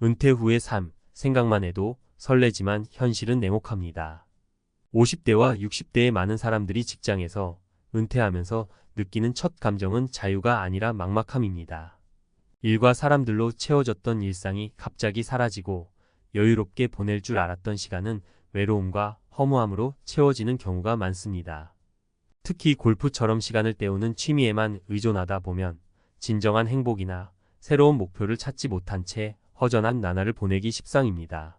은퇴 후의 삶, 생각만 해도 설레지만 현실은 냉혹합니다. 50대와 60대의 많은 사람들이 직장에서 은퇴하면서 느끼는 첫 감정은 자유가 아니라 막막함입니다. 일과 사람들로 채워졌던 일상이 갑자기 사라지고 여유롭게 보낼 줄 알았던 시간은 외로움과 허무함으로 채워지는 경우가 많습니다. 특히 골프처럼 시간을 때우는 취미에만 의존하다 보면 진정한 행복이나 새로운 목표를 찾지 못한 채 허전한 나날을 보내기 십상입니다.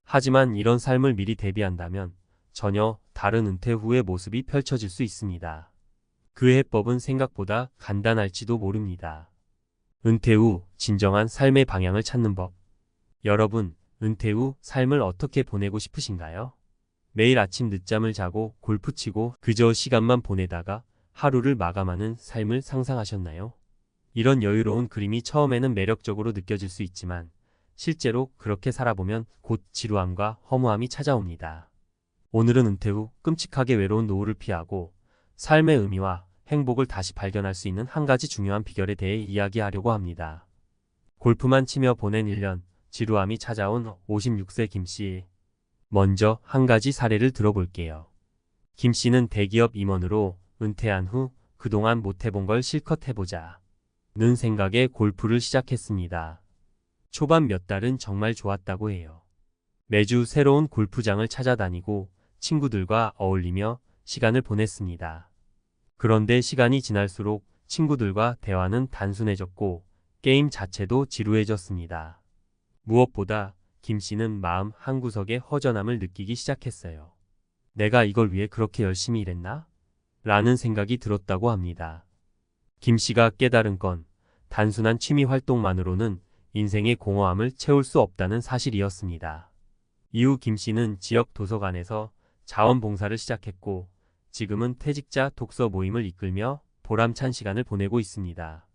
하지만 이런 삶을 미리 대비한다면 전혀 다른 은퇴 후의 모습이 펼쳐질 수 있습니다. 그 해법은 생각보다 간단할지도 모릅니다. 은퇴 후 진정한 삶의 방향을 찾는 법. 여러분, 은퇴 후 삶을 어떻게 보내고 싶으신가요? 매일 아침 늦잠을 자고 골프 치고 그저 시간만 보내다가 하루를 마감하는 삶을 상상하셨나요? 이런 여유로운 그림이 처음에는 매력적으로 느껴질 수 있지만 실제로 그렇게 살아보면 곧 지루함과 허무함이 찾아옵니다. 오늘은 은퇴 후 끔찍하게 외로운 노후를 피하고 삶의 의미와 행복을 다시 발견할 수 있는 한 가지 중요한 비결에 대해 이야기하려고 합니다. 골프만 치며 보낸 1년, 지루함이 찾아온 56세 김씨. 먼저 한 가지 사례를 들어볼게요. 김씨는 대기업 임원으로 은퇴한 후 그동안 못해본 걸 실컷 해보자 는 생각에 골프를 시작했습니다. 초반 몇 달은 정말 좋았다고 해요. 매주 새로운 골프장을 찾아다니고 친구들과 어울리며 시간을 보냈습니다. 그런데 시간이 지날수록 친구들과 대화는 단순해졌고 게임 자체도 지루해졌습니다. 무엇보다 김 씨는 마음 한구석에 허전함을 느끼기 시작했어요. 내가 이걸 위해 그렇게 열심히 일했나? 라는 생각이 들었다고 합니다. 김 씨가 깨달은 건 단순한 취미 활동만으로는 인생의 공허함을 채울 수 없다는 사실이었습니다. 이후 김 씨는 지역 도서관에서 자원봉사를 시작했고 지금은 퇴직자 독서 모임을 이끌며 보람찬 시간을 보내고 있습니다.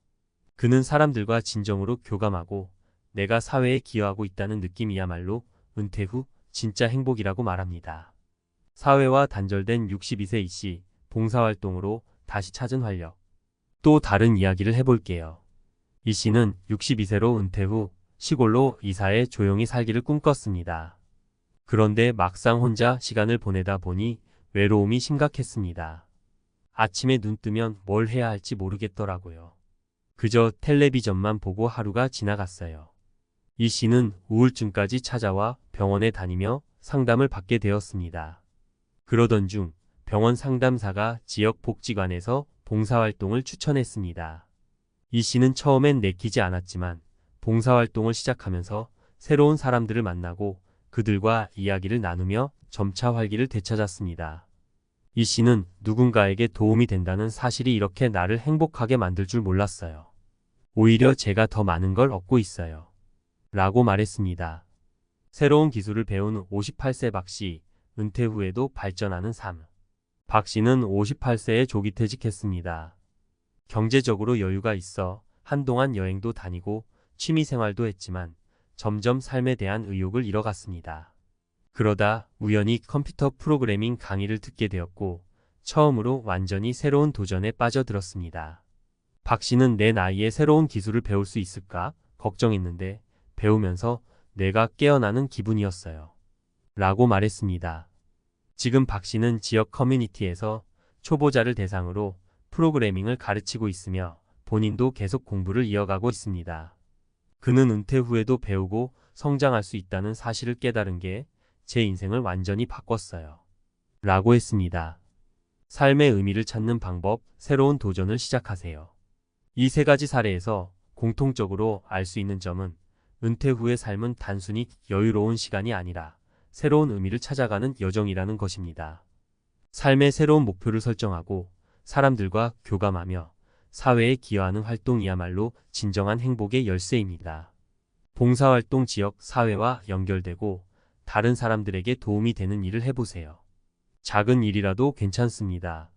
그는 사람들과 진정으로 교감하고 내가 사회에 기여하고 있다는 느낌이야말로 은퇴 후 진짜 행복이라고 말합니다. 사회와 단절된 62세 이 씨, 봉사활동으로 다시 찾은 활력. 또 다른 이야기를 해볼게요. 이 씨는 62세로 은퇴 후 시골로 이사해 조용히 살기를 꿈꿨습니다. 그런데 막상 혼자 시간을 보내다 보니 외로움이 심각했습니다. 아침에 눈 뜨면 뭘 해야 할지 모르겠더라고요. 그저 텔레비전만 보고 하루가 지나갔어요. 이 씨는 우울증까지 찾아와 병원에 다니며 상담을 받게 되었습니다. 그러던 중 병원 상담사가 지역 복지관에서 봉사활동을 추천했습니다. 이 씨는 처음엔 내키지 않았지만 봉사활동을 시작하면서 새로운 사람들을 만나고 그들과 이야기를 나누며 점차 활기를 되찾았습니다. 이 씨는 누군가에게 도움이 된다는 사실이 이렇게 나를 행복하게 만들 줄 몰랐어요. 오히려 제가 더 많은 걸 얻고 있어요. 라고 말했습니다. 새로운 기술을 배운 58세 박 씨, 은퇴 후에도 발전하는 삶. 박 씨는 58세에 조기 퇴직했습니다. 경제적으로 여유가 있어 한동안 여행도 다니고 취미생활도 했지만 점점 삶에 대한 의욕을 잃어갔습니다. 그러다 우연히 컴퓨터 프로그래밍 강의를 듣게 되었고 처음으로 완전히 새로운 도전에 빠져들었습니다. 박 씨는 내 나이에 새로운 기술을 배울 수 있을까 걱정했는데 배우면서 내가 깨어나는 기분이었어요. 라고 말했습니다. 지금 박 씨는 지역 커뮤니티에서 초보자를 대상으로 프로그래밍을 가르치고 있으며 본인도 계속 공부를 이어가고 있습니다. 그는 은퇴 후에도 배우고 성장할 수 있다는 사실을 깨달은 게 제 인생을 완전히 바꿨어요. 라고 했습니다. 삶의 의미를 찾는 방법, 새로운 도전을 시작하세요. 이 세 가지 사례에서 공통적으로 알 수 있는 점은 은퇴 후의 삶은 단순히 여유로운 시간이 아니라 새로운 의미를 찾아가는 여정이라는 것입니다. 삶의 새로운 목표를 설정하고 사람들과 교감하며 사회에 기여하는 활동이야말로 진정한 행복의 열쇠입니다. 봉사활동 지역 사회와 연결되고 다른 사람들에게 도움이 되는 일을 해보세요. 작은 일이라도 괜찮습니다.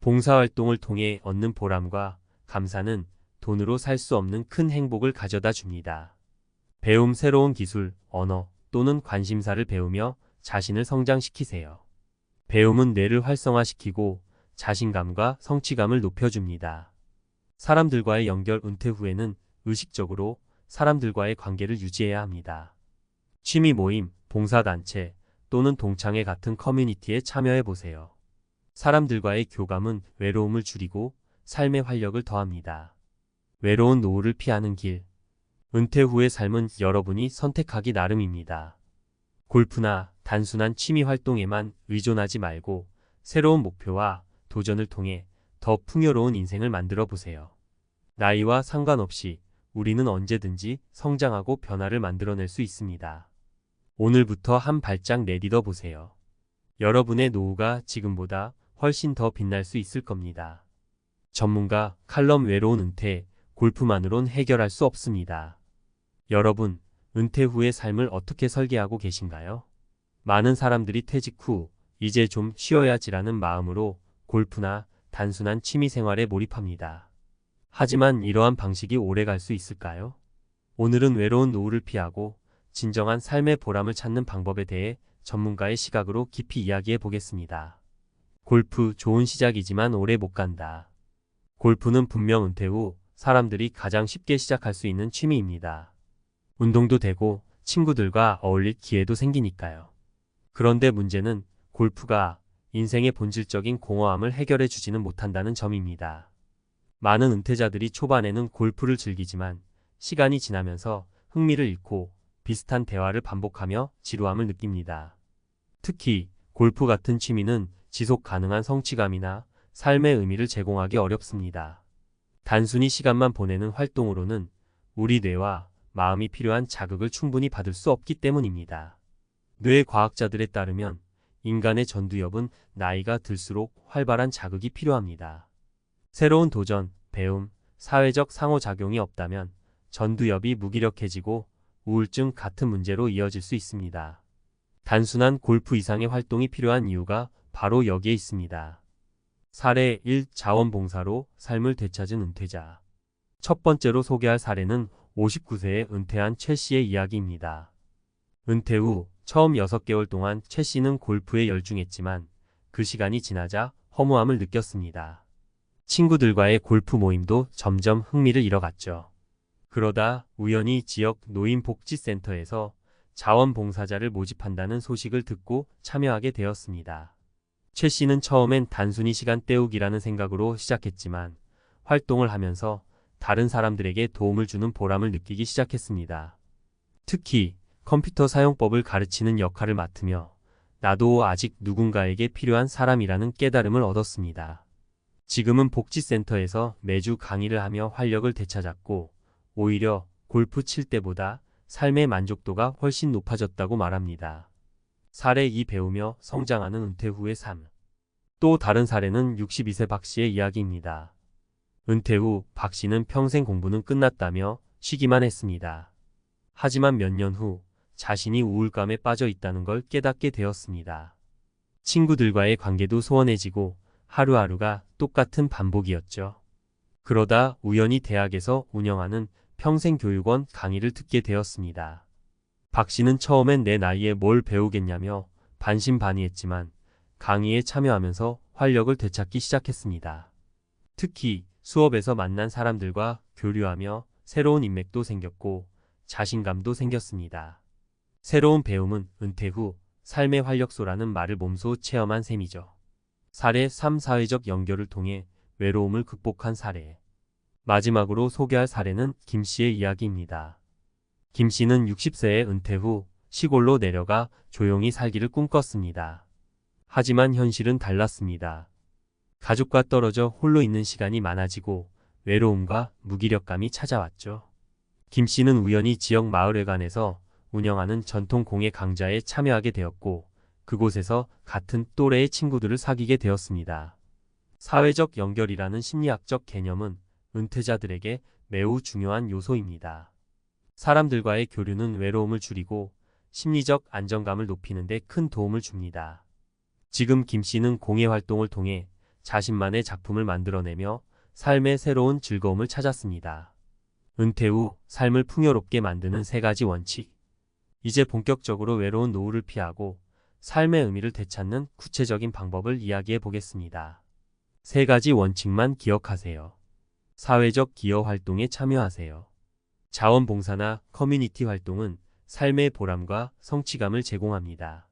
봉사활동을 통해 얻는 보람과 감사는 돈으로 살 수 없는 큰 행복을 가져다 줍니다. 배움 새로운 기술, 언어 또는 관심사를 배우며 자신을 성장시키세요. 배움은 뇌를 활성화시키고 자신감과 성취감을 높여줍니다. 사람들과의 연결 은퇴 후에는 의식적으로 사람들과의 관계를 유지해야 합니다. 취미 모임, 봉사단체 또는 동창회 같은 커뮤니티에 참여해 보세요. 사람들과의 교감은 외로움을 줄이고 삶의 활력을 더합니다. 외로운 노후를 피하는 길. 은퇴 후의 삶은 여러분이 선택하기 나름입니다. 골프나 단순한 취미 활동에만 의존하지 말고 새로운 목표와 도전을 통해 더 풍요로운 인생을 만들어 보세요. 나이와 상관없이 우리는 언제든지 성장하고 변화를 만들어낼 수 있습니다. 오늘부터 한 발짝 내딛어 보세요. 여러분의 노후가 지금보다 훨씬 더 빛날 수 있을 겁니다. 전문가 칼럼 외로운 은퇴, 골프만으론 해결할 수 없습니다. 여러분, 은퇴 후의 삶을 어떻게 설계하고 계신가요? 많은 사람들이 퇴직 후 이제 좀 쉬어야지라는 마음으로 골프나 단순한 취미 생활에 몰입합니다. 하지만 이러한 방식이 오래 갈 수 있을까요? 오늘은 외로운 노후를 피하고 진정한 삶의 보람을 찾는 방법에 대해 전문가의 시각으로 깊이 이야기해 보겠습니다. 골프 좋은 시작이지만 오래 못 간다. 골프는 분명 은퇴 후 사람들이 가장 쉽게 시작할 수 있는 취미입니다. 운동도 되고 친구들과 어울릴 기회도 생기니까요. 그런데 문제는 골프가 인생의 본질적인 공허함을 해결해 주지는 못한다는 점입니다. 많은 은퇴자들이 초반에는 골프를 즐기지만 시간이 지나면서 흥미를 잃고 비슷한 대화를 반복하며 지루함을 느낍니다. 특히 골프 같은 취미는 지속 가능한 성취감이나 삶의 의미를 제공하기 어렵습니다. 단순히 시간만 보내는 활동으로는 우리 뇌와 마음이 필요한 자극을 충분히 받을 수 없기 때문입니다. 뇌 과학자들에 따르면 인간의 전두엽은 나이가 들수록 활발한 자극이 필요합니다. 새로운 도전, 배움, 사회적 상호작용이 없다면 전두엽이 무기력해지고 우울증 같은 문제로 이어질 수 있습니다. 단순한 골프 이상의 활동이 필요한 이유가 바로 여기에 있습니다. 사례 1. 자원봉사로 삶을 되찾은 은퇴자. 첫 번째로 소개할 사례는 59세에 은퇴한 최 씨의 이야기입니다. 은퇴 후 처음 6개월 동안 최 씨는 골프에 열중했지만 그 시간이 지나자 허무함을 느꼈습니다. 친구들과의 골프 모임도 점점 흥미를 잃어갔죠. 그러다 우연히 지역 노인복지센터에서 자원봉사자를 모집한다는 소식을 듣고 참여하게 되었습니다. 최 씨는 처음엔 단순히 시간 때우기라는 생각으로 시작했지만 활동을 하면서 다른 사람들에게 도움을 주는 보람을 느끼기 시작했습니다. 특히 컴퓨터 사용법을 가르치는 역할을 맡으며 나도 아직 누군가에게 필요한 사람이라는 깨달음을 얻었습니다. 지금은 복지센터에서 매주 강의를 하며 활력을 되찾았고 오히려 골프 칠 때보다 삶의 만족도가 훨씬 높아졌다고 말합니다. 사례 2. 배우며 성장하는 은퇴 후의 삶. 또 다른 사례는 62세 박 씨의 이야기입니다. 은퇴 후 박 씨는 평생 공부는 끝났다며 쉬기만 했습니다. 하지만 몇 년 후 자신이 우울감에 빠져 있다는 걸 깨닫게 되었습니다. 친구들과의 관계도 소원해지고 하루하루가 똑같은 반복이었죠. 그러다 우연히 대학에서 운영하는 평생교육원 강의를 듣게 되었습니다. 박 씨는 처음엔 내 나이에 뭘 배우겠냐며 반신반의했지만 강의에 참여하면서 활력을 되찾기 시작했습니다. 특히 수업에서 만난 사람들과 교류하며 새로운 인맥도 생겼고 자신감도 생겼습니다. 새로운 배움은 은퇴 후 삶의 활력소라는 말을 몸소 체험한 셈이죠. 사례 3. 사회적 연결을 통해 외로움을 극복한 사례. 마지막으로 소개할 사례는 김 씨의 이야기입니다. 김 씨는 60세에 은퇴 후 시골로 내려가 조용히 살기를 꿈꿨습니다. 하지만 현실은 달랐습니다. 가족과 떨어져 홀로 있는 시간이 많아지고 외로움과 무기력감이 찾아왔죠. 김 씨는 우연히 지역 마을회관에서 운영하는 전통 공예 강좌에 참여하게 되었고 그곳에서 같은 또래의 친구들을 사귀게 되었습니다. 사회적 연결이라는 심리학적 개념은 은퇴자들에게 매우 중요한 요소입니다. 사람들과의 교류는 외로움을 줄이고 심리적 안정감을 높이는 데 큰 도움을 줍니다. 지금 김 씨는 공예 활동을 통해 자신만의 작품을 만들어내며 삶의 새로운 즐거움을 찾았습니다. 은퇴 후 삶을 풍요롭게 만드는 3가지 원칙. 이제 본격적으로 외로운 노후를 피하고 삶의 의미를 되찾는 구체적인 방법을 이야기해 보겠습니다. 3가지 원칙만 기억하세요. 사회적 기여 활동에 참여하세요. 자원봉사나 커뮤니티 활동은 삶의 보람과 성취감을 제공합니다.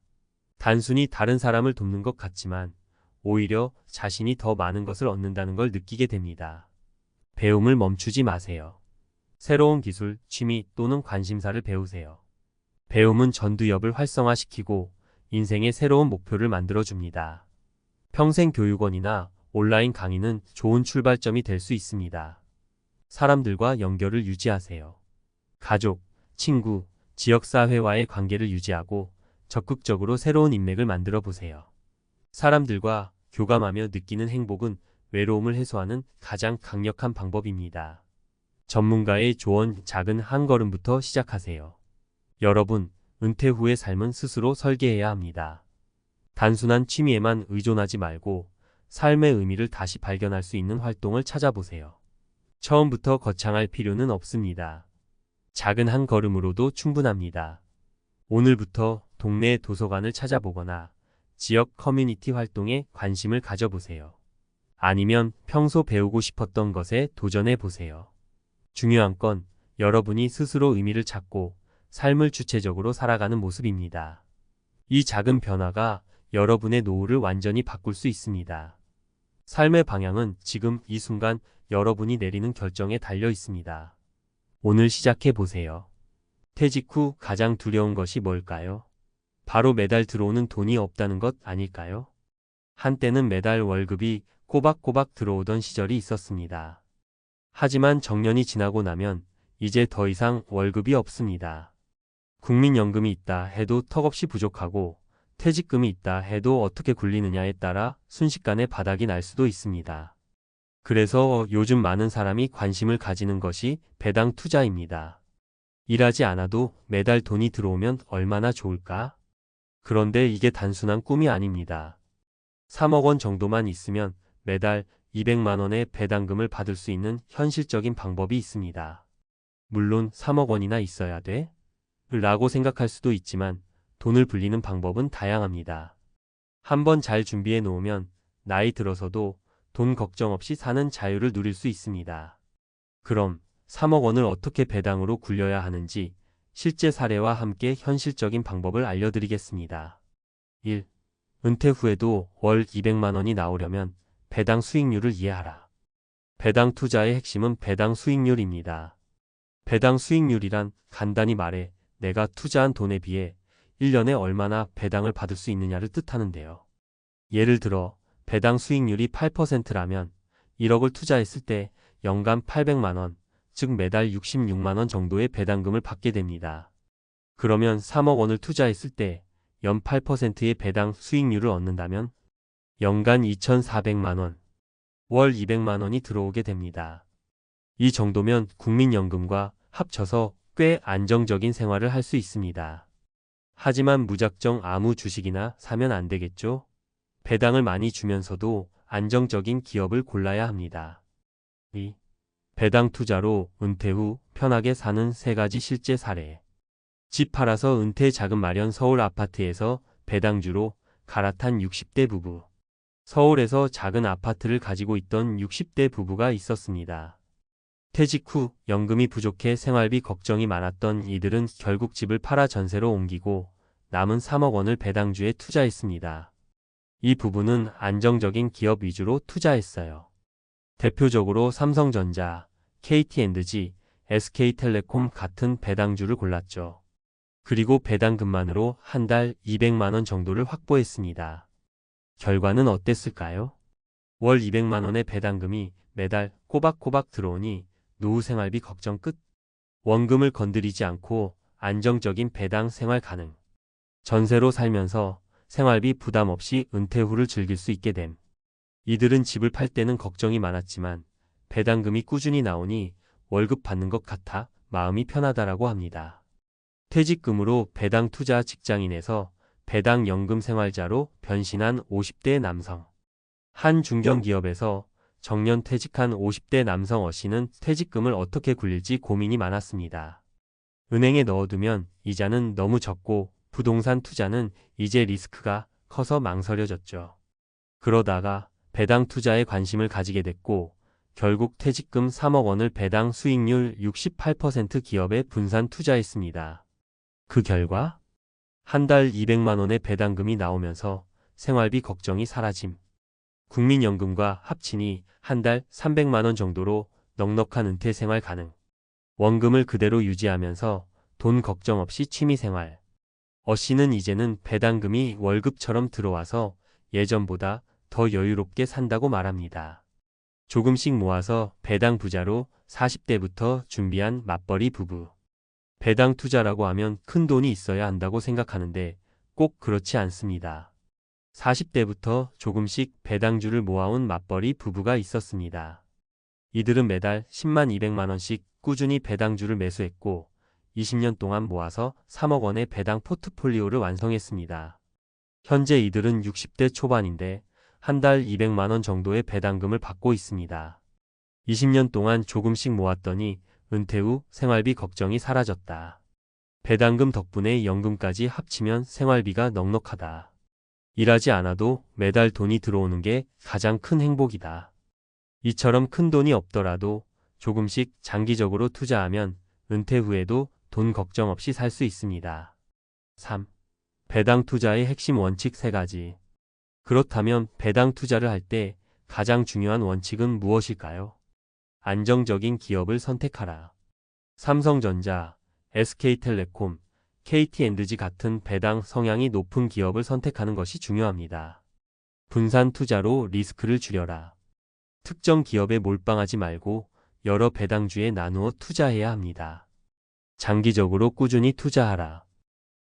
단순히 다른 사람을 돕는 것 같지만 오히려 자신이 더 많은 것을 얻는다는 걸 느끼게 됩니다. 배움을 멈추지 마세요. 새로운 기술, 취미 또는 관심사를 배우세요. 배움은 전두엽을 활성화시키고 인생의 새로운 목표를 만들어줍니다. 평생교육원이나 온라인 강의는 좋은 출발점이 될 수 있습니다. 사람들과 연결을 유지하세요. 가족, 친구, 지역사회와의 관계를 유지하고 적극적으로 새로운 인맥을 만들어 보세요. 사람들과 교감하며 느끼는 행복은 외로움을 해소하는 가장 강력한 방법입니다. 전문가의 조언 작은 한 걸음부터 시작하세요. 여러분, 은퇴 후의 삶은 스스로 설계해야 합니다. 단순한 취미에만 의존하지 말고 삶의 의미를 다시 발견할 수 있는 활동을 찾아보세요. 처음부터 거창할 필요는 없습니다. 작은 한 걸음으로도 충분합니다. 오늘부터 동네 도서관을 찾아보거나 지역 커뮤니티 활동에 관심을 가져보세요. 아니면 평소 배우고 싶었던 것에 도전해 보세요. 중요한 건 여러분이 스스로 의미를 찾고 삶을 주체적으로 살아가는 모습입니다. 이 작은 변화가 여러분의 노후를 완전히 바꿀 수 있습니다. 삶의 방향은 지금 이 순간 여러분이 내리는 결정에 달려 있습니다. 오늘 시작해 보세요. 퇴직 후 가장 두려운 것이 뭘까요? 바로 매달 들어오는 돈이 없다는 것 아닐까요? 한때는 매달 월급이 꼬박꼬박 들어오던 시절이 있었습니다. 하지만 정년이 지나고 나면 이제 더 이상 월급이 없습니다. 국민연금이 있다 해도 턱없이 부족하고 퇴직금이 있다 해도 어떻게 굴리느냐에 따라 순식간에 바닥이 날 수도 있습니다. 그래서 요즘 많은 사람이 관심을 가지는 것이 배당 투자입니다. 일하지 않아도 매달 돈이 들어오면 얼마나 좋을까? 그런데 이게 단순한 꿈이 아닙니다. 3억 원 정도만 있으면 매달 200만 원의 배당금을 받을 수 있는 현실적인 방법이 있습니다. 물론 3억 원이나 있어야 돼? 라고 생각할 수도 있지만 돈을 불리는 방법은 다양합니다. 한번 잘 준비해 놓으면 나이 들어서도 돈 걱정 없이 사는 자유를 누릴 수 있습니다. 그럼 3억 원을 어떻게 배당으로 굴려야 하는지 실제 사례와 함께 현실적인 방법을 알려드리겠습니다. 1. 은퇴 후에도 월 200만 원이 나오려면 배당 수익률을 이해하라. 배당 투자의 핵심은 배당 수익률입니다. 배당 수익률이란 간단히 말해 내가 투자한 돈에 비해 1년에 얼마나 배당을 받을 수 있느냐를 뜻하는데요. 예를 들어 배당 수익률이 8%라면 1억을 투자했을 때 연간 800만 원, 즉 매달 66만 원 정도의 배당금을 받게 됩니다. 그러면 3억 원을 투자했을 때 연 8%의 배당 수익률을 얻는다면 연간 2,400만 원, 월 200만 원이 들어오게 됩니다. 이 정도면 국민연금과 합쳐서 꽤 안정적인 생활을 할 수 있습니다. 하지만 무작정 아무 주식이나 사면 안 되겠죠? 배당을 많이 주면서도 안정적인 기업을 골라야 합니다. 2. 배당 투자로 은퇴 후 편하게 사는 3가지 실제 사례. 집 팔아서 은퇴 자금 마련. 서울 아파트에서 배당주로 갈아탄 60대 부부. 서울에서 작은 아파트를 가지고 있던 60대 부부가 있었습니다. 퇴직 후 연금이 부족해 생활비 걱정이 많았던 이들은 결국 집을 팔아 전세로 옮기고 남은 3억 원을 배당주에 투자했습니다. 이 부부는 안정적인 기업 위주로 투자했어요. 대표적으로 삼성전자, KT&G, SK텔레콤 같은 배당주를 골랐죠. 그리고 배당금만으로 한 달 200만 원 정도를 확보했습니다. 결과는 어땠을까요? 월 200만 원의 배당금이 매달 꼬박꼬박 들어오니 노후 생활비 걱정 끝. 원금을 건드리지 않고 안정적인 배당 생활 가능. 전세로 살면서 생활비 부담 없이 은퇴 후를 즐길 수 있게 됨. 이들은 집을 팔 때는 걱정이 많았지만 배당금이 꾸준히 나오니 월급 받는 것 같아 마음이 편하다라고 합니다. 퇴직금으로 배당 투자 직장인에서 배당 연금 생활자로 변신한 50대 남성. 한 중견기업에서 정년 퇴직한 50대 남성 어씨는 퇴직금을 어떻게 굴릴지 고민이 많았습니다. 은행에 넣어두면 이자는 너무 적고 부동산 투자는 이제 리스크가 커서 망설여졌죠. 그러다가 배당 투자에 관심을 가지게 됐고 결국 퇴직금 3억 원을 배당 수익률 68% 기업에 분산 투자했습니다. 그 결과 한 달 200만 원의 배당금이 나오면서 생활비 걱정이 사라짐. 국민연금과 합치니 한 달 300만 원 정도로 넉넉한 은퇴 생활 가능. 원금을 그대로 유지하면서 돈 걱정 없이 취미생활. 씨는 이제는 배당금이 월급처럼 들어와서 예전보다 더 여유롭게 산다고 말합니다. 조금씩 모아서 배당 부자로 40대부터 준비한 맞벌이 부부. 배당 투자라고 하면 큰 돈이 있어야 한다고 생각하는데 꼭 그렇지 않습니다. 40대부터 조금씩 배당주를 모아온 맞벌이 부부가 있었습니다. 이들은 매달 10만 200만 원씩 꾸준히 배당주를 매수했고 20년 동안 모아서 3억 원의 배당 포트폴리오를 완성했습니다. 현재 이들은 60대 초반인데 한 달 200만 원 정도의 배당금을 받고 있습니다. 20년 동안 조금씩 모았더니 은퇴 후 생활비 걱정이 사라졌다. 배당금 덕분에 연금까지 합치면 생활비가 넉넉하다. 일하지 않아도 매달 돈이 들어오는 게 가장 큰 행복이다. 이처럼 큰 돈이 없더라도 조금씩 장기적으로 투자하면 은퇴 후에도 돈 걱정 없이 살 수 있습니다. 3. 배당 투자의 핵심 원칙 3가지. 그렇다면 배당 투자를 할 때 가장 중요한 원칙은 무엇일까요? 안정적인 기업을 선택하라. 삼성전자, SK텔레콤, KT&G 같은 배당 성향이 높은 기업을 선택하는 것이 중요합니다. 분산 투자로 리스크를 줄여라. 특정 기업에 몰빵하지 말고 여러 배당주에 나누어 투자해야 합니다. 장기적으로 꾸준히 투자하라.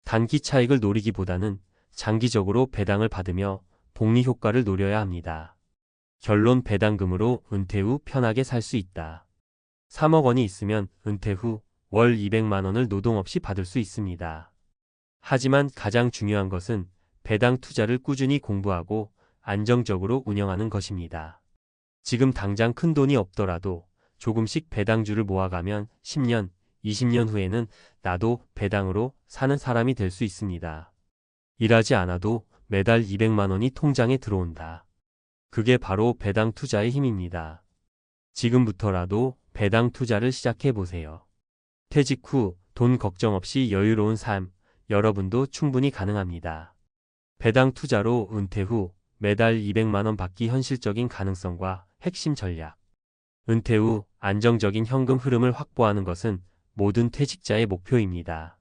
단기 차익을 노리기보다는 장기적으로 배당을 받으며 복리 효과를 노려야 합니다. 결론 배당금으로 은퇴 후 편하게 살 수 있다. 3억 원이 있으면 은퇴 후 월 200만 원을 노동 없이 받을 수 있습니다. 하지만 가장 중요한 것은 배당 투자를 꾸준히 공부하고 안정적으로 운영하는 것입니다. 지금 당장 큰 돈이 없더라도 조금씩 배당주를 모아가면 10년, 20년 후에는 나도 배당으로 사는 사람이 될 수 있습니다. 일하지 않아도 매달 200만 원이 통장에 들어온다. 그게 바로 배당 투자의 힘입니다. 지금부터라도 배당 투자를 시작해 보세요. 퇴직 후 돈 걱정 없이 여유로운 삶, 여러분도 충분히 가능합니다. 배당 투자로 은퇴 후 매달 200만 원 받기 현실적인 가능성과 핵심 전략. 은퇴 후 안정적인 현금 흐름을 확보하는 것은 모든 퇴직자의 목표입니다.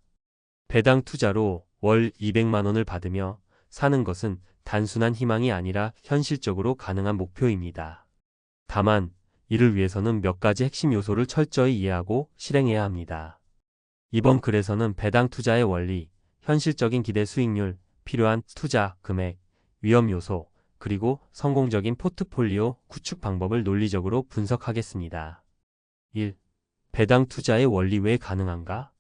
배당 투자로 월 200만 원을 받으며 사는 것은 단순한 희망이 아니라 현실적으로 가능한 목표입니다. 다만 이를 위해서는 몇 가지 핵심 요소를 철저히 이해하고 실행해야 합니다. 이번 글에서는 배당 투자의 원리, 현실적인 기대 수익률, 필요한 투자 금액, 위험 요소, 그리고 성공적인 포트폴리오 구축 방법을 논리적으로 분석하겠습니다. 1. 배당 투자의 원리 왜 가능한가?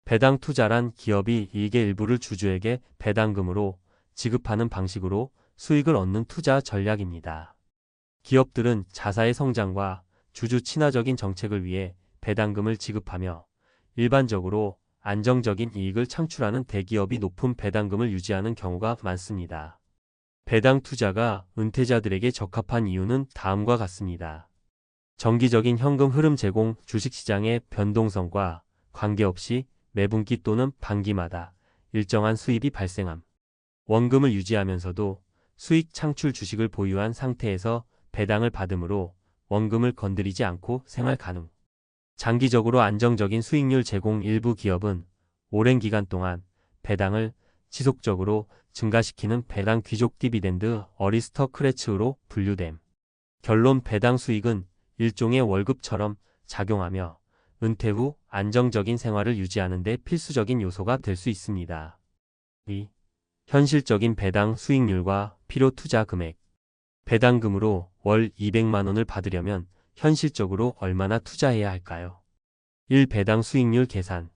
배당 투자란 기업이 이익의 일부를 주주에게 배당금으로 지급하는 방식으로 수익을 얻는 투자 전략입니다. 기업들은 자사의 성장과 주주 친화적인 정책을 위해 배당금을 지급하며 일반적으로 안정적인 이익을 창출하는 대기업이 높은 배당금을 유지하는 경우가 많습니다. 배당 투자가 은퇴자들에게 적합한 이유는 다음과 같습니다. 정기적인 현금 흐름 제공, 주식시장의 변동성과 관계없이 매분기 또는 반기마다 일정한 수입이 발생함. 원금을 유지하면서도 수익 창출 주식을 보유한 상태에서 배당을 받으므로 원금을 건드리지 않고 생활 가능. 장기적으로 안정적인 수익률 제공. 일부 기업은 오랜 기간 동안 배당을 지속적으로 증가시키는 배당 귀족 디비덴드 어리스터크래츠로 분류됨. 결론 배당 수익은 일종의 월급처럼 작용하며 은퇴 후 안정적인 생활을 유지하는 데 필수적인 요소가 될 수 있습니다. 2. 현실적인 배당 수익률과 필요 투자 금액. 배당금으로 월 200만 원을 받으려면 현실적으로 얼마나 투자해야 할까요? 1. 배당 수익률 계산.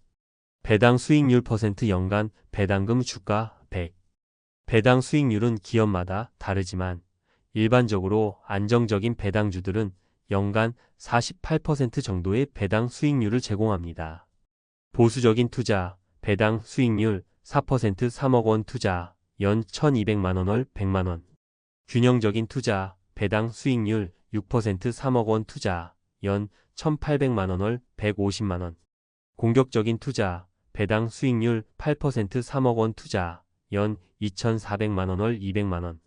배당 수익률 % 연간 배당금 주가 100. 배당 수익률은 기업마다 다르지만 일반적으로 안정적인 배당주들은 연간 48% 정도의 배당 수익률을 제공합니다. 보수적인 투자, 배당 수익률 4% 3억 원 투자, 연 1200만 원 월 100만 원. 균형적인 투자, 배당 수익률 6% 3억 원 투자, 연 1,800만 원월 150만 원. 공격적인 투자, 배당 수익률 8% 3억 원 투자, 연 2,400만 원월 200만 원.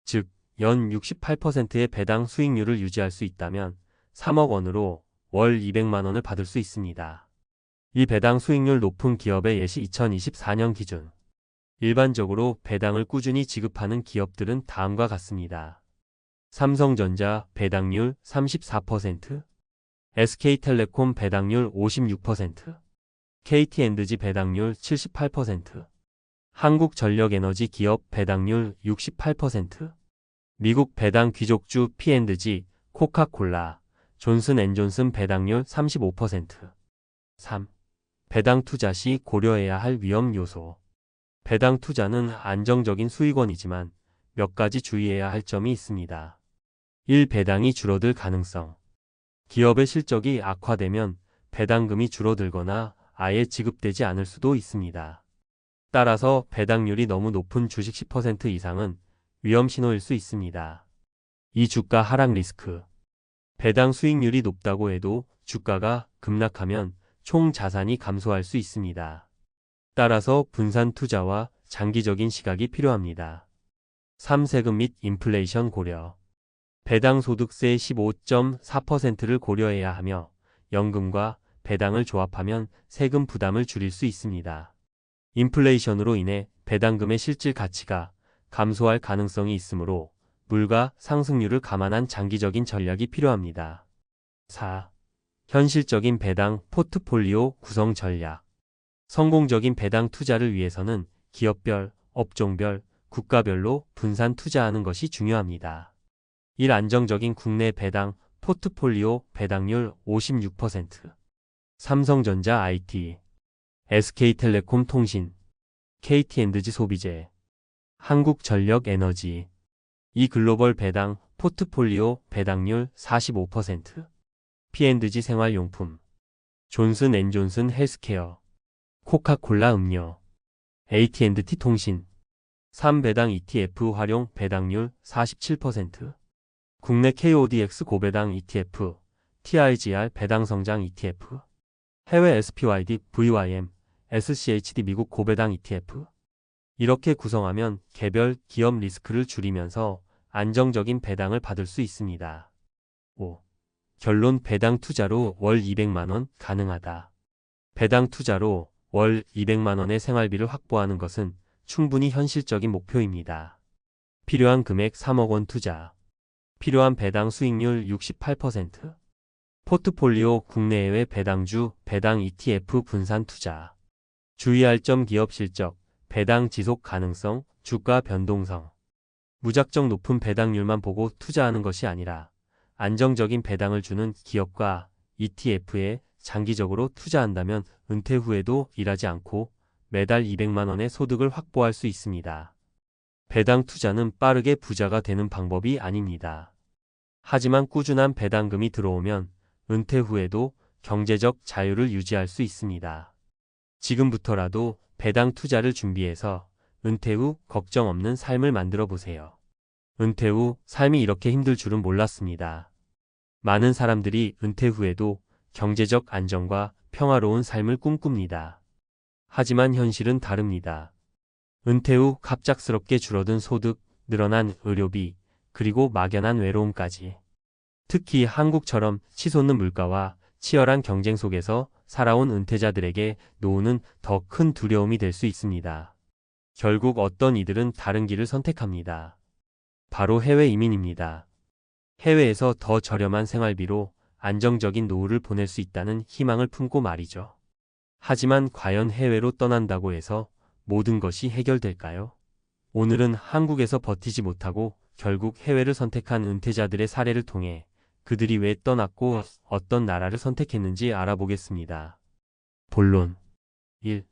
즉, 연 68%의 배당 수익률을 유지할 수 있다면 3억 원으로 월 200만 원을 받을 수 있습니다. 이 배당 수익률 높은 기업의 예시 2024년 기준. 일반적으로 배당을 꾸준히 지급하는 기업들은 다음과 같습니다. 삼성전자 배당률 34%, SK텔레콤 배당률 56%, KT&G 배당률 78%, 한국전력에너지 기업 배당률 68%, 미국 배당 귀족주 P&G, 코카콜라, 존슨앤존슨 배당률 35%. 3. 배당 투자 시 고려해야 할 위험 요소. 배당 투자는 안정적인 수익원이지만 몇 가지 주의해야 할 점이 있습니다. 1. 배당이 줄어들 가능성. 기업의 실적이 악화되면 배당금이 줄어들거나 아예 지급되지 않을 수도 있습니다. 따라서 배당률이 너무 높은 주식 10% 이상은 위험 신호일 수 있습니다. 2. 주가 하락 리스크. 배당 수익률이 높다고 해도 주가가 급락하면 총 자산이 감소할 수 있습니다. 따라서 분산 투자와 장기적인 시각이 필요합니다. 3. 세금 및 인플레이션 고려. 배당 소득세 15.4%를 고려해야 하며 연금과 배당을 조합하면 세금 부담을 줄일 수 있습니다. 인플레이션으로 인해 배당금의 실질 가치가 감소할 가능성이 있으므로 물가 상승률을 감안한 장기적인 전략이 필요합니다. 4. 현실적인 배당 포트폴리오 구성 전략. 성공적인 배당 투자를 위해서는 기업별, 업종별, 국가별로 분산 투자하는 것이 중요합니다. 1. 안정적인 국내 배당 포트폴리오 배당률 56%. 삼성전자 IT, SK텔레콤 통신, KT&G 소비재, 한국전력에너지. 2. 글로벌 배당 포트폴리오 배당률 45%. P&G 생활용품, 존슨앤존슨 헬스케어, 코카콜라 음료, AT&T 통신. 3. 배당 ETF 활용 배당률 47%. 국내 KODX 고배당 ETF, TIGR 배당 성장 ETF, 해외 SPYD, VYM, SCHD 미국 고배당 ETF. 이렇게 구성하면 개별 기업 리스크를 줄이면서 안정적인 배당을 받을 수 있습니다. 5. 결론 배당 투자로 월 200만 원 가능하다. 배당 투자로 월 200만 원의 생활비를 확보하는 것은 충분히 현실적인 목표입니다. 필요한 금액 3억 원 투자. 필요한 배당 수익률 68%. 포트폴리오 국내외 배당주, 배당 ETF 분산 투자. 주의할 점 기업 실적, 배당 지속 가능성, 주가 변동성. 무작정 높은 배당률만 보고 투자하는 것이 아니라 안정적인 배당을 주는 기업과 ETF에 장기적으로 투자한다면 은퇴 후에도 일하지 않고 매달 200만 원의 소득을 확보할 수 있습니다. 배당 투자는 빠르게 부자가 되는 방법이 아닙니다. 하지만 꾸준한 배당금이 들어오면 은퇴 후에도 경제적 자유를 유지할 수 있습니다. 지금부터라도 배당 투자를 준비해서 은퇴 후 걱정 없는 삶을 만들어 보세요. 은퇴 후 삶이 이렇게 힘들 줄은 몰랐습니다. 많은 사람들이 은퇴 후에도 경제적 안정과 평화로운 삶을 꿈꿉니다. 하지만 현실은 다릅니다. 은퇴 후 갑작스럽게 줄어든 소득, 늘어난 의료비, 그리고 막연한 외로움까지. 특히 한국처럼 치솟는 물가와 치열한 경쟁 속에서 살아온 은퇴자들에게 노후는 더 큰 두려움이 될 수 있습니다. 결국 어떤 이들은 다른 길을 선택합니다. 바로 해외 이민입니다. 해외에서 더 저렴한 생활비로 안정적인 노후를 보낼 수 있다는 희망을 품고 말이죠. 하지만 과연 해외로 떠난다고 해서 모든 것이 해결될까요? 오늘은 한국에서 버티지 못하고 결국 해외를 선택한 은퇴자들의 사례를 통해 그들이 왜 떠났고 어떤 나라를 선택했는지 알아보겠습니다. 본론 1.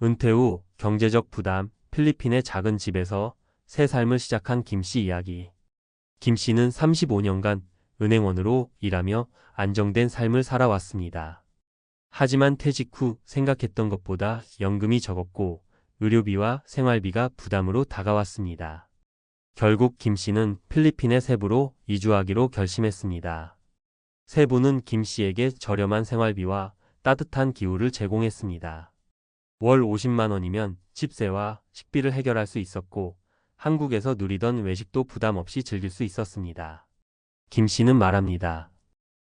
은퇴 후 경제적 부담, 필리핀의 작은 집에서 새 삶을 시작한 김 씨 이야기. 김 씨는 35년간 은행원으로 일하며 안정된 삶을 살아왔습니다. 하지만 퇴직 후 생각했던 것보다 연금이 적었고 의료비와 생활비가 부담으로 다가왔습니다. 결국 김 씨는 필리핀의 세부로 이주하기로 결심했습니다. 세부는 김 씨에게 저렴한 생활비와 따뜻한 기후를 제공했습니다. 월 50만 원이면 집세와 식비를 해결할 수 있었고 한국에서 누리던 외식도 부담 없이 즐길 수 있었습니다. 김 씨는 말합니다.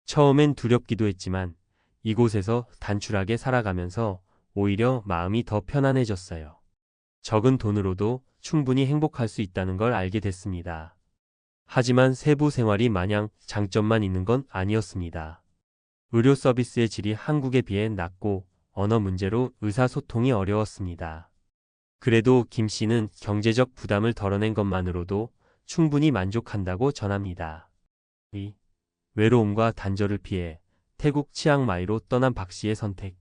처음엔 두렵기도 했지만 이곳에서 단출하게 살아가면서 오히려 마음이 더 편안해졌어요. 적은 돈으로도 충분히 행복할 수 있다는 걸 알게 됐습니다. 하지만 세부 생활이 마냥 장점만 있는 건 아니었습니다. 의료 서비스의 질이 한국에 비해 낮고 언어 문제로 의사소통이 어려웠습니다. 그래도 김 씨는 경제적 부담을 덜어낸 것만으로도 충분히 만족한다고 전합니다. 외로움과 단절을 피해 태국 치앙마이로 떠난 박 씨의 선택.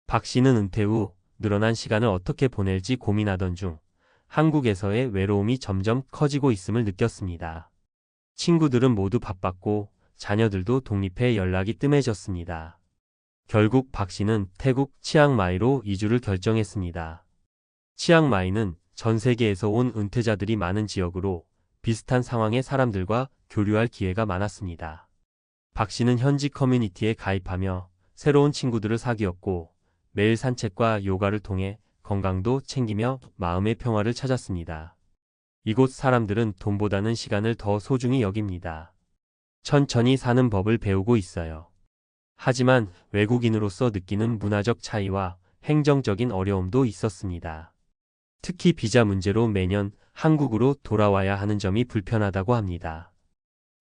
박 씨는 은퇴 후 늘어난 시간을 어떻게 보낼지 고민하던 중 한국에서의 외로움이 점점 커지고 있음을 느꼈습니다. 친구들은 모두 바빴고 자녀들도 독립해 연락이 뜸해졌습니다. 결국 박 씨는 태국 치앙마이로 이주를 결정했습니다. 치앙마이는 전 세계에서 온 은퇴자들이 많은 지역으로 비슷한 상황의 사람들과 교류할 기회가 많았습니다. 박 씨는 현지 커뮤니티에 가입하며 새로운 친구들을 사귀었고 매일 산책과 요가를 통해 건강도 챙기며 마음의 평화를 찾았습니다. 이곳 사람들은 돈보다는 시간을 더 소중히 여깁니다. 천천히 사는 법을 배우고 있어요. 하지만 외국인으로서 느끼는 문화적 차이와 행정적인 어려움도 있었습니다. 특히 비자 문제로 매년 한국으로 돌아와야 하는 점이 불편하다고 합니다.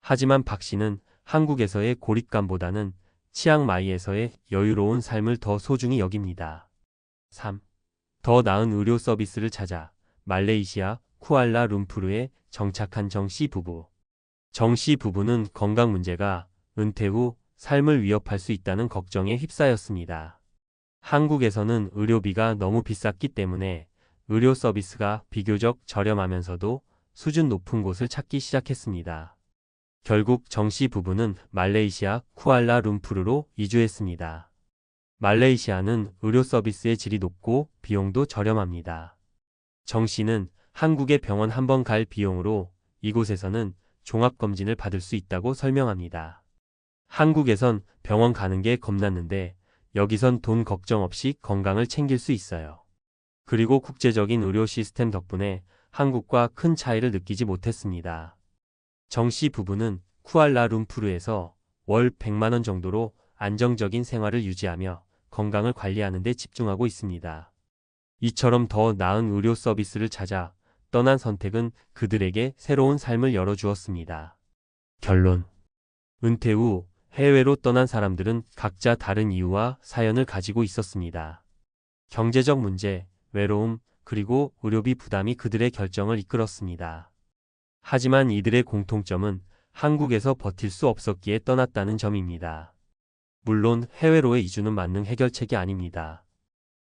하지만 박 씨는 한국에서의 고립감보다는 치앙마이에서의 여유로운 삶을 더 소중히 여깁니다. 3. 더 나은 의료 서비스를 찾아 말레이시아 쿠알라룸푸르에 정착한 정 씨 부부. 정 씨 부부는 건강 문제가 은퇴 후 삶을 위협할 수 있다는 걱정에 휩싸였습니다. 한국에서는 의료비가 너무 비쌌기 때문에 의료 서비스가 비교적 저렴하면서도 수준 높은 곳을 찾기 시작했습니다. 결국 정 씨 부부는 말레이시아 쿠알라룸푸르로 이주했습니다. 말레이시아는 의료 서비스의 질이 높고 비용도 저렴합니다. 정 씨는 한국의 병원 한 번 갈 비용으로 이곳에서는 종합검진을 받을 수 있다고 설명합니다. 한국에선 병원 가는 게 겁났는데 여기선 돈 걱정 없이 건강을 챙길 수 있어요. 그리고 국제적인 의료 시스템 덕분에 한국과 큰 차이를 느끼지 못했습니다. 정 씨 부부는 쿠알라룸푸르에서 월 100만 원 정도로 안정적인 생활을 유지하며 건강을 관리하는 데 집중하고 있습니다. 이처럼 더 나은 의료 서비스를 찾아 떠난 선택은 그들에게 새로운 삶을 열어주었습니다. 결론. 은퇴 후 해외로 떠난 사람들은 각자 다른 이유와 사연을 가지고 있었습니다. 경제적 문제, 외로움, 그리고 의료비 부담이 그들의 결정을 이끌었습니다. 하지만 이들의 공통점은 한국에서 버틸 수 없었기에 떠났다는 점입니다. 물론 해외로의 이주는 만능 해결책이 아닙니다.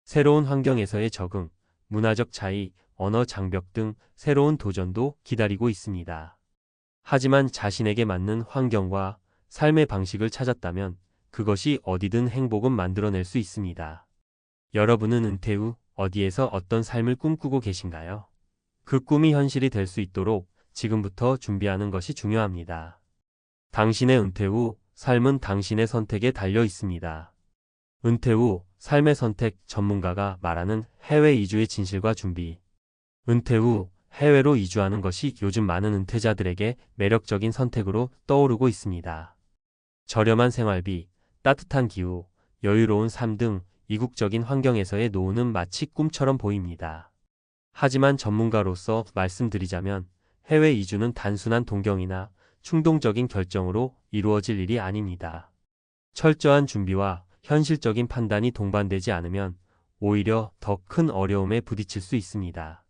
새로운 환경에서의 적응, 문화적 차이, 언어 장벽 등 새로운 도전도 기다리고 있습니다. 하지만 자신에게 맞는 환경과 삶의 방식을 찾았다면 그것이 어디든 행복은 만들어낼 수 있습니다. 여러분은 은퇴 후 어디에서 어떤 삶을 꿈꾸고 계신가요? 그 꿈이 현실이 될 수 있도록 지금부터 준비하는 것이 중요합니다. 당신의 은퇴 후 삶은 당신의 선택에 달려 있습니다. 은퇴 후 삶의 선택 전문가가 말하는 해외 이주의 진실과 준비. 은퇴 후 해외로 이주하는 것이 요즘 많은 은퇴자들에게 매력적인 선택으로 떠오르고 있습니다. 저렴한 생활비, 따뜻한 기후, 여유로운 삶 등 이국적인 환경에서의 노후는 마치 꿈처럼 보입니다. 하지만 전문가로서 말씀드리자면 해외 이주는 단순한 동경이나 충동적인 결정으로 이루어질 일이 아닙니다. 철저한 준비와 현실적인 판단이 동반되지 않으면 오히려 더 큰 어려움에 부딪힐 수 있습니다.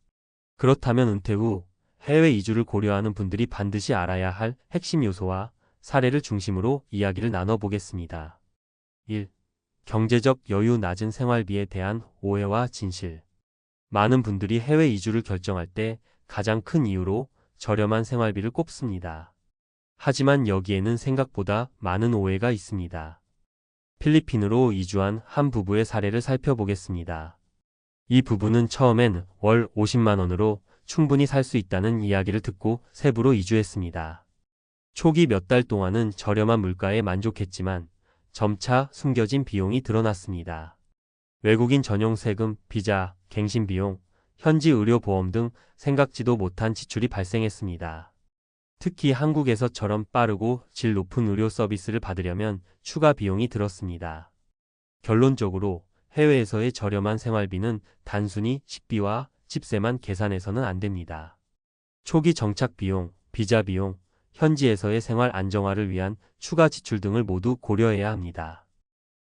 그렇다면 은퇴 후 해외 이주를 고려하는 분들이 반드시 알아야 할 핵심 요소와 사례를 중심으로 이야기를 나눠보겠습니다. 1. 경제적 여유 낮은 생활비에 대한 오해와 진실. 많은 분들이 해외 이주를 결정할 때 가장 큰 이유로 저렴한 생활비를 꼽습니다. 하지만 여기에는 생각보다 많은 오해가 있습니다. 필리핀으로 이주한 한 부부의 사례를 살펴보겠습니다. 이 부부는 처음엔 월 50만 원으로 충분히 살 수 있다는 이야기를 듣고 세부로 이주했습니다. 초기 몇 달 동안은 저렴한 물가에 만족했지만 점차 숨겨진 비용이 드러났습니다. 외국인 전용 세금, 비자, 갱신 비용, 현지 의료보험 등 생각지도 못한 지출이 발생했습니다. 특히 한국에서처럼 빠르고 질 높은 의료 서비스를 받으려면 추가 비용이 들었습니다. 결론적으로 해외에서의 저렴한 생활비는 단순히 식비와 집세만 계산해서는 안 됩니다. 초기 정착 비용, 비자 비용, 현지에서의 생활 안정화를 위한 추가 지출 등을 모두 고려해야 합니다.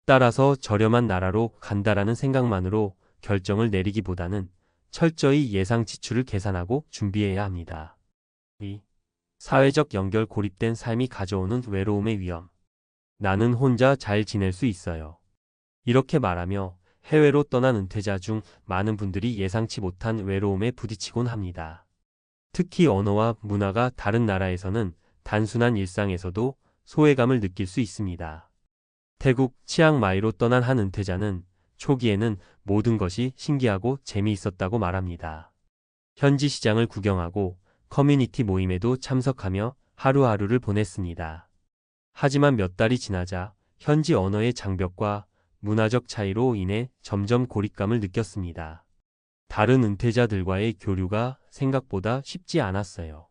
따라서 저렴한 나라로 간다라는 생각만으로 결정을 내리기보다는 철저히 예상 지출을 계산하고 준비해야 합니다. 2. 사회적 연결 고립된 삶이 가져오는 외로움의 위험. 나는 혼자 잘 지낼 수 있어요. 이렇게 말하며 해외로 떠난 은퇴자 중 많은 분들이 예상치 못한 외로움에 부딪히곤 합니다. 특히 언어와 문화가 다른 나라에서는 단순한 일상에서도 소외감을 느낄 수 있습니다. 태국 치앙마이로 떠난 한 은퇴자는 초기에는 모든 것이 신기하고 재미있었다고 말합니다. 현지 시장을 구경하고 커뮤니티 모임에도 참석하며 하루하루를 보냈습니다. 하지만 몇 달이 지나자 현지 언어의 장벽과 문화적 차이로 인해 점점 고립감을 느꼈습니다. 다른 은퇴자들과의 교류가 생각보다 쉽지 않았어요.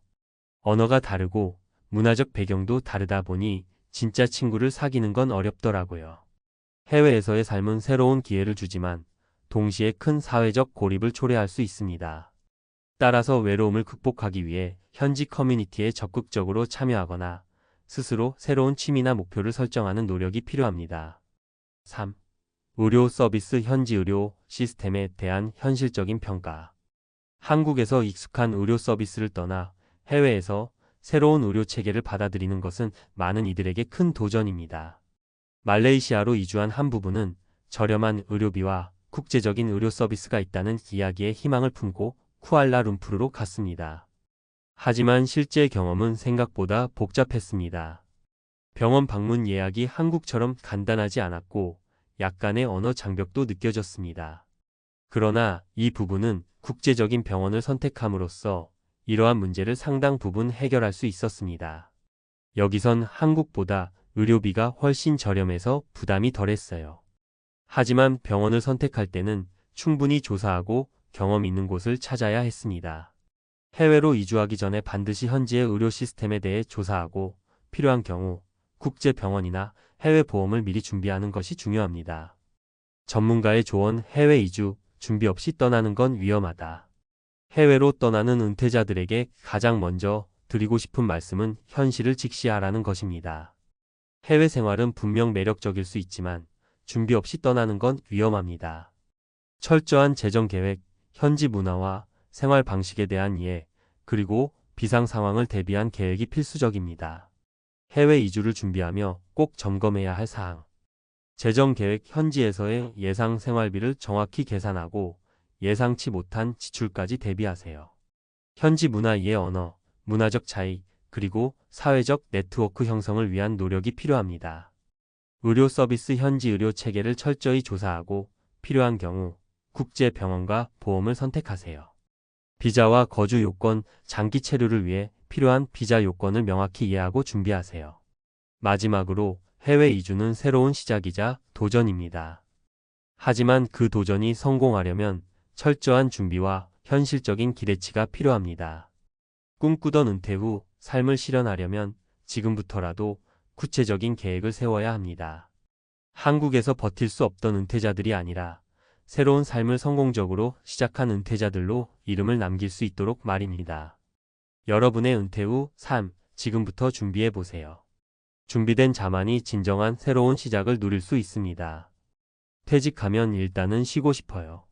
언어가 다르고 문화적 배경도 다르다 보니 진짜 친구를 사귀는 건 어렵더라고요. 해외에서의 삶은 새로운 기회를 주지만 동시에 큰 사회적 고립을 초래할 수 있습니다. 따라서 외로움을 극복하기 위해 현지 커뮤니티에 적극적으로 참여하거나 스스로 새로운 취미나 목표를 설정하는 노력이 필요합니다. 3. 의료 서비스 현지 의료 시스템에 대한 현실적인 평가. 한국에서 익숙한 의료 서비스를 떠나 해외에서 새로운 의료 체계를 받아들이는 것은 많은 이들에게 큰 도전입니다. 말레이시아로 이주한 한 부부는 저렴한 의료비와 국제적인 의료 서비스가 있다는 이야기에 희망을 품고 쿠알라룸푸르로 갔습니다. 하지만 실제 경험은 생각보다 복잡했습니다. 병원 방문 예약이 한국처럼 간단하지 않았고 약간의 언어 장벽도 느껴졌습니다. 그러나 이 부부는 국제적인 병원을 선택함으로써 이러한 문제를 상당 부분 해결할 수 있었습니다. 여기선 한국보다 의료비가 훨씬 저렴해서 부담이 덜했어요. 하지만 병원을 선택할 때는 충분히 조사하고 경험 있는 곳을 찾아야 했습니다. 해외로 이주하기 전에 반드시 현지의 의료 시스템에 대해 조사하고 필요한 경우 국제병원이나 해외 보험을 미리 준비하는 것이 중요합니다. 전문가의 조언 해외 이주 준비 없이 떠나는 건 위험하다. 해외로 떠나는 은퇴자들에게 가장 먼저 드리고 싶은 말씀은 현실을 직시하라는 것입니다. 해외 생활은 분명 매력적일 수 있지만 준비 없이 떠나는 건 위험합니다. 철저한 재정 계획, 현지 문화와 생활 방식에 대한 이해, 그리고 비상 상황을 대비한 계획이 필수적입니다. 해외 이주를 준비하며 꼭 점검해야 할 사항. 재정 계획 현지에서의 예상 생활비를 정확히 계산하고 예상치 못한 지출까지 대비하세요. 현지 문화 이해 언어, 문화적 차이, 그리고 사회적 네트워크 형성을 위한 노력이 필요합니다. 의료 서비스 현지 의료 체계를 철저히 조사하고 필요한 경우 국제 병원과 보험을 선택하세요. 비자와 거주 요건, 장기 체류를 위해 필요한 비자 요건을 명확히 이해하고 준비하세요. 마지막으로 해외 이주는 새로운 시작이자 도전입니다. 하지만 그 도전이 성공하려면 철저한 준비와 현실적인 기대치가 필요합니다. 꿈꾸던 은퇴 후 삶을 실현하려면 지금부터라도 구체적인 계획을 세워야 합니다. 한국에서 버틸 수 없던 은퇴자들이 아니라 새로운 삶을 성공적으로 시작한 은퇴자들로 이름을 남길 수 있도록 말입니다. 여러분의 은퇴 후 삶, 지금부터 준비해 보세요. 준비된 자만이 진정한 새로운 시작을 누릴 수 있습니다. 퇴직하면 일단은 쉬고 싶어요.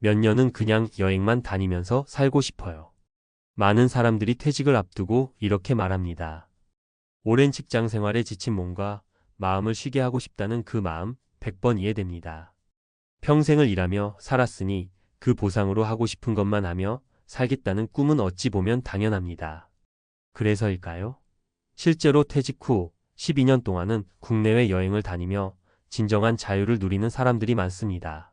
몇 년은 그냥 여행만 다니면서 살고 싶어요. 많은 사람들이 퇴직을 앞두고 이렇게 말합니다. 오랜 직장 생활에 지친 몸과 마음을 쉬게 하고 싶다는 그 마음 100번 이해됩니다. 평생을 일하며 살았으니 그 보상으로 하고 싶은 것만 하며 살겠다는 꿈은 어찌 보면 당연합니다. 그래서일까요? 실제로 퇴직 후 12년 동안은 국내외 여행을 다니며 진정한 자유를 누리는 사람들이 많습니다.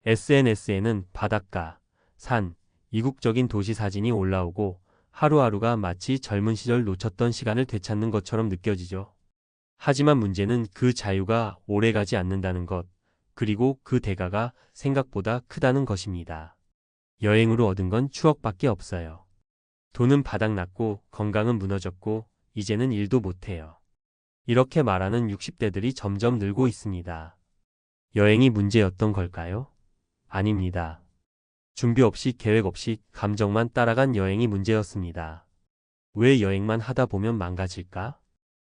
SNS에는 바닷가, 산, 이국적인 도시 사진이 올라오고 하루하루가 마치 젊은 시절 놓쳤던 시간을 되찾는 것처럼 느껴지죠. 하지만 문제는 그 자유가 오래가지 않는다는 것, 그리고 그 대가가 생각보다 크다는 것입니다. 여행으로 얻은 건 추억밖에 없어요. 돈은 바닥났고 건강은 무너졌고 이제는 일도 못해요. 이렇게 말하는 60대들이 점점 늘고 있습니다. 여행이 문제였던 걸까요? 아닙니다. 준비 없이 계획 없이 감정만 따라간 여행이 문제였습니다. 왜 여행만 하다 보면 망가질까?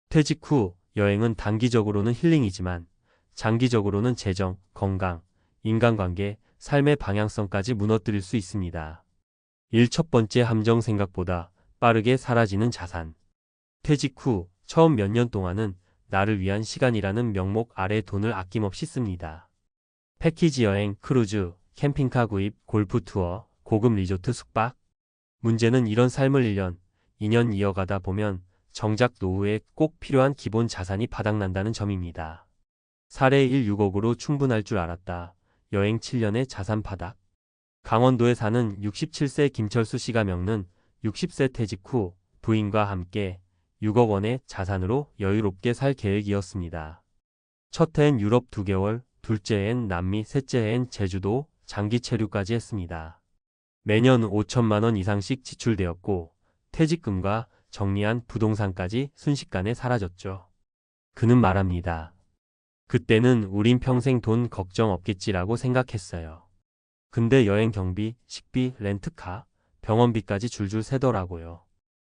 퇴직 후 여행은 단기적으로는 힐링이지만 장기적으로는 재정, 건강, 인간관계, 삶의 방향성까지 무너뜨릴 수 있습니다. 첫 번째 함정 생각보다 빠르게 사라지는 자산. 퇴직 후 처음 몇 년 동안은 나를 위한 시간이라는 명목 아래 돈을 아낌없이 씁니다. 패키지 여행, 크루즈, 캠핑카 구입, 골프 투어, 고급 리조트 숙박. 문제는 이런 삶을 1년, 2년 이어가다 보면 정작 노후에 꼭 필요한 기본 자산이 바닥난다는 점입니다. 사례 1 6억으로 충분할 줄 알았다. 여행 7년의 자산 바닥. 강원도에 사는 67세 김철수 씨가 겪는 60세 퇴직 후 부인과 함께 6억 원의 자산으로 여유롭게 살 계획이었습니다. 첫 해엔 유럽 2개월, 둘째 해엔 남미, 셋째 해엔 제주도, 장기 체류까지 했습니다. 매년 5천만 원 이상씩 지출되었고 퇴직금과 정리한 부동산까지 순식간에 사라졌죠. 그는 말합니다. 그때는 우린 평생 돈 걱정 없겠지라고 생각했어요. 근데 여행 경비, 식비, 렌트카, 병원비까지 줄줄 새더라고요.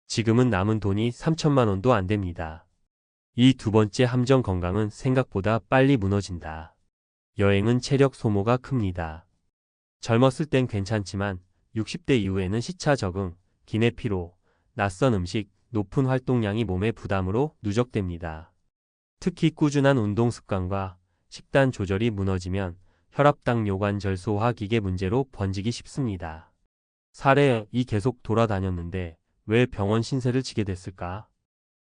지금은 남은 돈이 3천만 원도 안 됩니다. 이 두 번째 함정 건강은 생각보다 빨리 무너진다. 여행은 체력 소모가 큽니다. 젊었을 땐 괜찮지만 60대 이후에는 시차 적응, 기내 피로, 낯선 음식, 높은 활동량이 몸의 부담으로 누적됩니다. 특히 꾸준한 운동 습관과 식단 조절이 무너지면 혈압당 요관절 소화 기계 문제로 번지기 쉽습니다. 사례 2 계속 돌아다녔는데 왜 병원 신세를 지게 됐을까?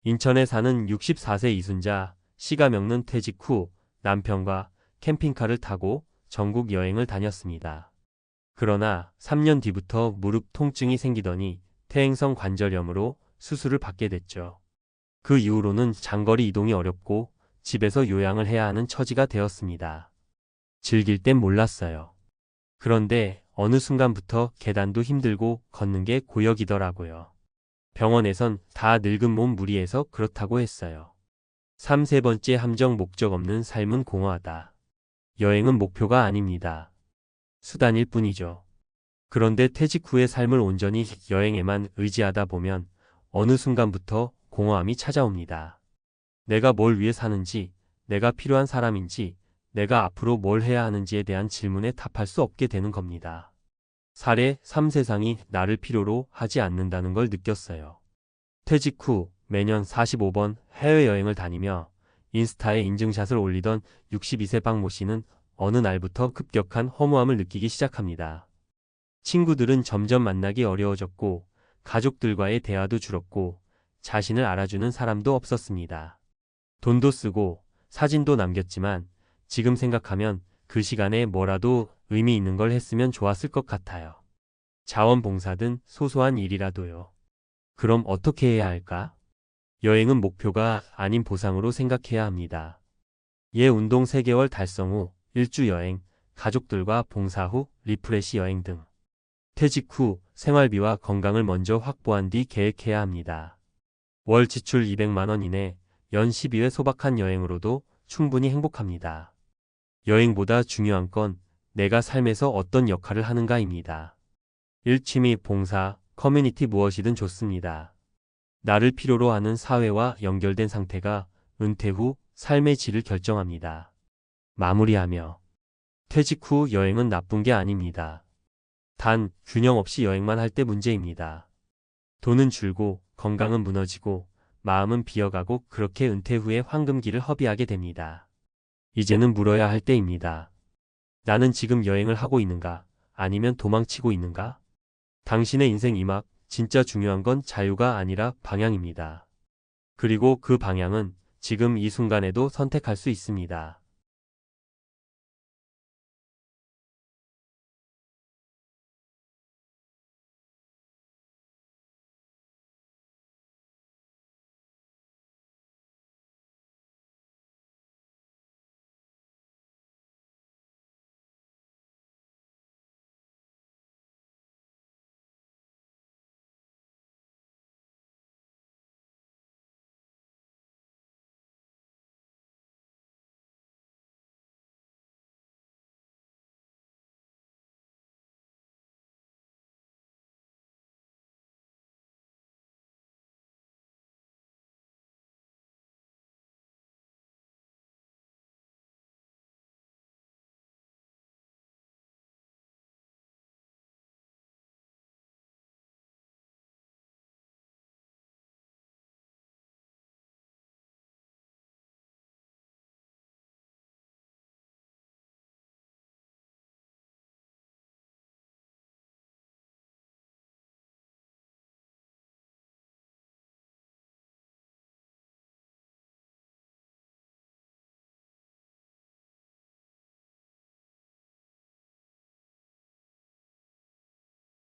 인천에 사는 64세 이순자 씨가 겪는 퇴직 후 남편과 캠핑카를 타고 전국 여행을 다녔습니다. 그러나 3년 뒤부터 무릎 통증이 생기더니 퇴행성 관절염으로 수술을 받게 됐죠. 그 이후로는 장거리 이동이 어렵고 집에서 요양을 해야 하는 처지가 되었습니다. 즐길 땐 몰랐어요. 그런데 어느 순간부터 계단도 힘들고 걷는 게 고역이더라고요. 병원에선 다 늙은 몸 무리해서 그렇다고 했어요. 3, 세 번째 함정 목적 없는 삶은 공허하다. 여행은 목표가 아닙니다. 수단일 뿐이죠. 그런데 퇴직 후의 삶을 온전히 여행에만 의지하다 보면 어느 순간부터 공허함이 찾아옵니다. 내가 뭘 위해 사는지, 내가 필요한 사람인지, 내가 앞으로 뭘 해야 하는지에 대한 질문에 답할 수 없게 되는 겁니다. 사례 3 세상이 나를 필요로 하지 않는다는 걸 느꼈어요. 퇴직 후 매년 45번 해외여행을 다니며 인스타에 인증샷을 올리던 62세 박모 씨는 어느 날부터 급격한 허무함을 느끼기 시작합니다. 친구들은 점점 만나기 어려워졌고 가족들과의 대화도 줄었고 자신을 알아주는 사람도 없었습니다. 돈도 쓰고 사진도 남겼지만 지금 생각하면 그 시간에 뭐라도 의미 있는 걸 했으면 좋았을 것 같아요. 자원봉사든 소소한 일이라도요. 그럼 어떻게 해야 할까? 여행은 목표가 아닌 보상으로 생각해야 합니다. 운동 3개월 달성 후 일주 여행, 가족들과 봉사 후 리프레시 여행 등. 퇴직 후 생활비와 건강을 먼저 확보한 뒤 계획해야 합니다. 월 지출 200만 원 이내, 연 12회 소박한 여행으로도 충분히 행복합니다. 여행보다 중요한 건 내가 삶에서 어떤 역할을 하는가입니다. 취미, 봉사, 커뮤니티 무엇이든 좋습니다. 나를 필요로 하는 사회와 연결된 상태가 은퇴 후 삶의 질을 결정합니다. 마무리하며 퇴직 후 여행은 나쁜 게 아닙니다. 단 균형 없이 여행만 할 때 문제입니다. 돈은 줄고 건강은 무너지고 마음은 비어가고 그렇게 은퇴 후에 황금기를 허비하게 됩니다. 이제는 물어야 할 때입니다. 나는 지금 여행을 하고 있는가? 아니면 도망치고 있는가? 당신의 인생 이막 진짜 중요한 건 자유가 아니라 방향입니다. 그리고 그 방향은 지금 이 순간에도 선택할 수 있습니다.